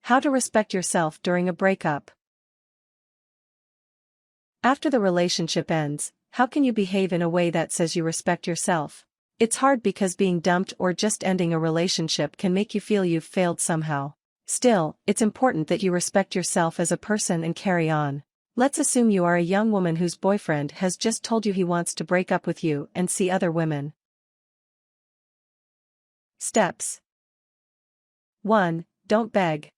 How to respect yourself during a breakup. After the relationship ends, how can you behave in a way that says you respect yourself? It's hard because being dumped or just ending a relationship can make you feel you've failed somehow. Still, it's important that you respect yourself as a person and carry on. Let's assume you are a young woman whose boyfriend has just told you he wants to break up with you and see other women. Steps. 1. Don't beg.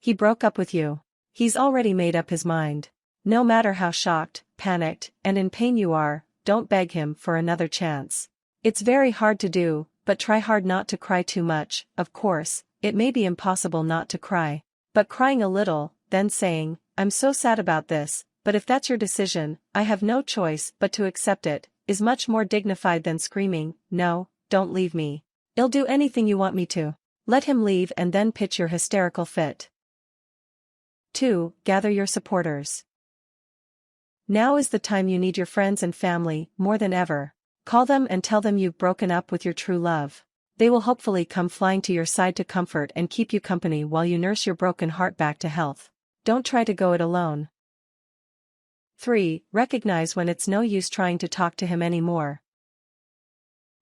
He broke up with you. He's already made up his mind. No matter how shocked, panicked, and in pain you are, don't beg him for another chance. It's very hard to do, but try hard not to cry too much. Of course, it may be impossible not to cry. But crying a little, then saying, "I'm so sad about this, but if that's your decision, I have no choice but to accept it," is much more dignified than screaming, "No, don't leave me. I'll do anything you want me to." Let him leave and then pitch your hysterical fit. 2. Gather your supporters. Now is the time you need your friends and family, more than ever. Call them and tell them you've broken up with your true love. They will hopefully come flying to your side to comfort and keep you company while you nurse your broken heart back to health. Don't try to go it alone. 3. Recognize when it's no use trying to talk to him anymore.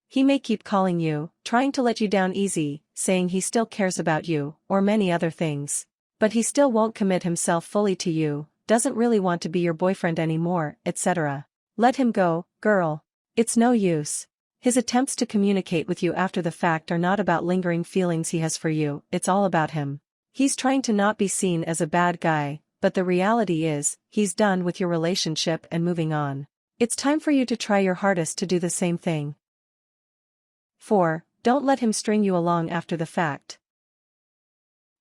He may keep calling you, trying to let you down easy, saying he still cares about you, or many other things. But he still won't commit himself fully to you, doesn't really want to be your boyfriend anymore, etc. Let him go, girl. It's no use. His attempts to communicate with you after the fact are not about lingering feelings he has for you, it's all about him. He's trying to not be seen as a bad guy, but the reality is, he's done with your relationship and moving on. It's time for you to try your hardest to do the same thing. 4. Don't let him string you along after the fact.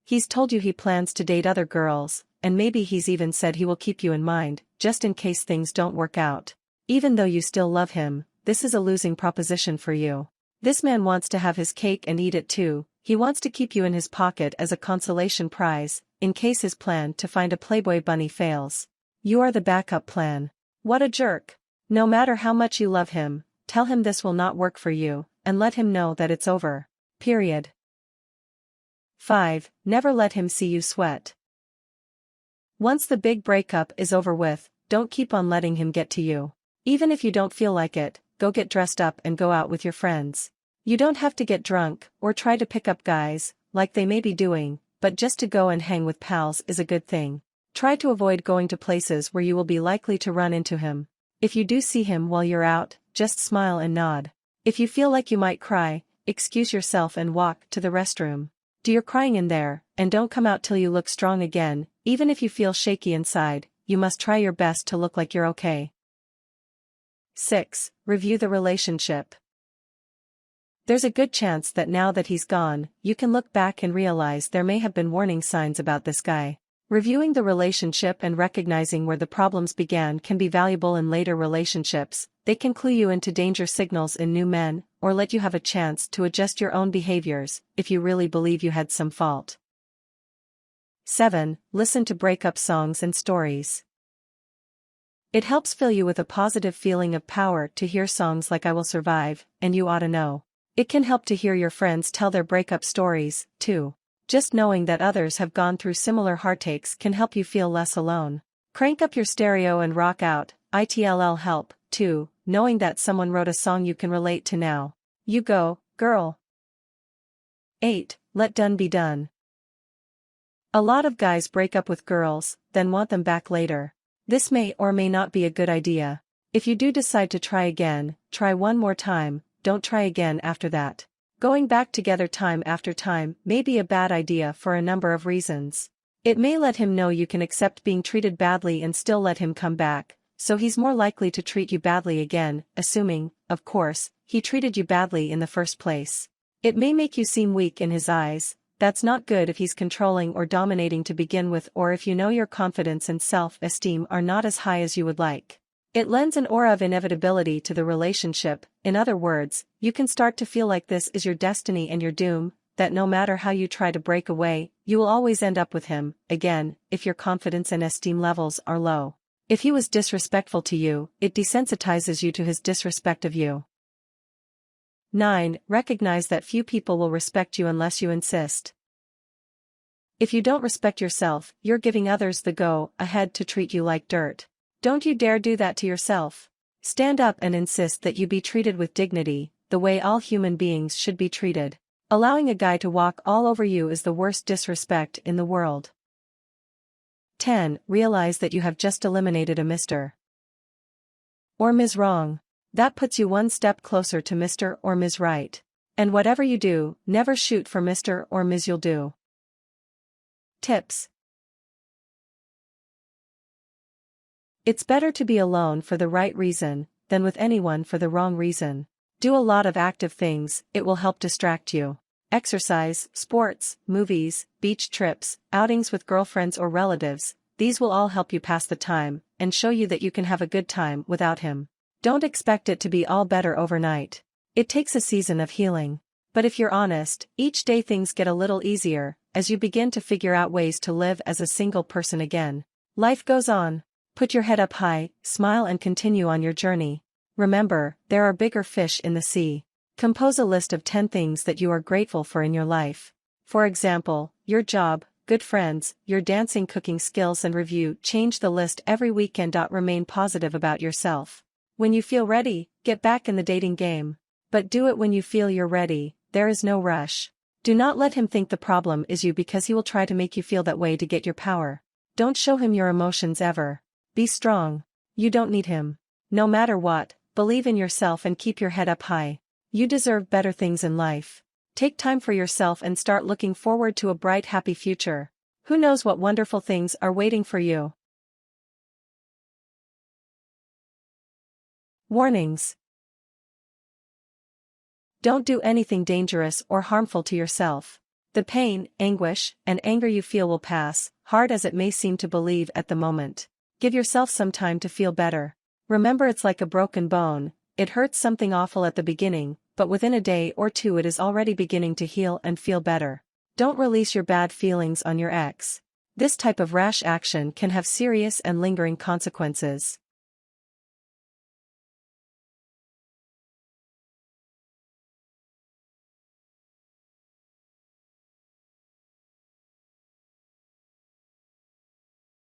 He's told you he plans to date other girls, and maybe he's even said he will keep you in mind, just in case things don't work out. Even though you still love him, this is a losing proposition for you. This man wants to have his cake and eat it too. He wants to keep you in his pocket as a consolation prize, in case his plan to find a Playboy bunny fails. You are the backup plan. What a jerk. No matter how much you love him, tell him this will not work for you, and let him know that it's over. Period. 5. Never let him see you sweat. Once the big breakup is over with, don't keep on letting him get to you. Even if you don't feel like it, go get dressed up and go out with your friends. You don't have to get drunk, or try to pick up guys, like they may be doing, but just to go and hang with pals is a good thing. Try to avoid going to places where you will be likely to run into him. If you do see him while you're out, just smile and nod. If you feel like you might cry, excuse yourself and walk to the restroom. Do your crying in there, and don't come out till you look strong again. Even if you feel shaky inside, you must try your best to look like you're okay. 6. Review the relationship. There's a good chance that now that he's gone, you can look back and realize there may have been warning signs about this guy. Reviewing the relationship and recognizing where the problems began can be valuable in later relationships. They can clue you into danger signals in new men, or let you have a chance to adjust your own behaviors, if you really believe you had some fault. 7. Listen to breakup songs and stories. It helps fill you with a positive feeling of power to hear songs like "I Will Survive," and "You Oughta Know." It can help to hear your friends tell their breakup stories, too. Just knowing that others have gone through similar heartaches can help you feel less alone. Crank up your stereo and rock out. It'll help, too, knowing that someone wrote a song you can relate to now. You go, girl. 8. Let done be done. A lot of guys break up with girls, then want them back later. This may or may not be a good idea. If you do decide to try again, try one more time, don't try again after that. Going back together time after time may be a bad idea for a number of reasons. It may let him know you can accept being treated badly and still let him come back, so he's more likely to treat you badly again, assuming, of course, he treated you badly in the first place. It may make you seem weak in his eyes. That's not good if he's controlling or dominating to begin with, or if you know your confidence and self-esteem are not as high as you would like. It lends an aura of inevitability to the relationship. In other words, you can start to feel like this is your destiny and your doom, that no matter how you try to break away, you will always end up with him, again, if your confidence and esteem levels are low. If he was disrespectful to you, it desensitizes you to his disrespect of you. 9. Recognize that few people will respect you unless you insist. If you don't respect yourself, you're giving others the go-ahead to treat you like dirt. Don't you dare do that to yourself. Stand up and insist that you be treated with dignity, the way all human beings should be treated. Allowing a guy to walk all over you is the worst disrespect in the world. 10. Realize that you have just eliminated a Mr. or Ms. Wrong. That puts you one step closer to Mr. or Ms. Right. And whatever you do, never shoot for Mr. or Ms. You'll do. Tips. It's better to be alone for the right reason than with anyone for the wrong reason. Do a lot of active things, it will help distract you. Exercise, sports, movies, beach trips, outings with girlfriends or relatives, these will all help you pass the time and show you that you can have a good time without him. Don't expect it to be all better overnight. It takes a season of healing. But if you're honest, each day things get a little easier as you begin to figure out ways to live as a single person again. Life goes on. Put your head up high, smile and continue on your journey. Remember, there are bigger fish in the sea. Compose a list of 10 things that you are grateful for in your life. For example, your job, good friends, your dancing, cooking skills, and review. Change the list every weekend. Remain positive about yourself. When you feel ready, get back in the dating game. But do it when you feel you're ready. There is no rush. Do not let him think the problem is you, because he will try to make you feel that way to get your power. Don't show him your emotions ever. Be strong. You don't need him. No matter what, believe in yourself and keep your head up high. You deserve better things in life. Take time for yourself and start looking forward to a bright, happy future. Who knows what wonderful things are waiting for you? Warnings. Don't do anything dangerous or harmful to yourself. The pain, anguish, and anger you feel will pass, hard as it may seem to believe at the moment. Give yourself some time to feel better. Remember, it's like a broken bone. It hurts something awful at the beginning, but within a day or two it is already beginning to heal and feel better. Don't release your bad feelings on your ex. This type of rash action can have serious and lingering consequences.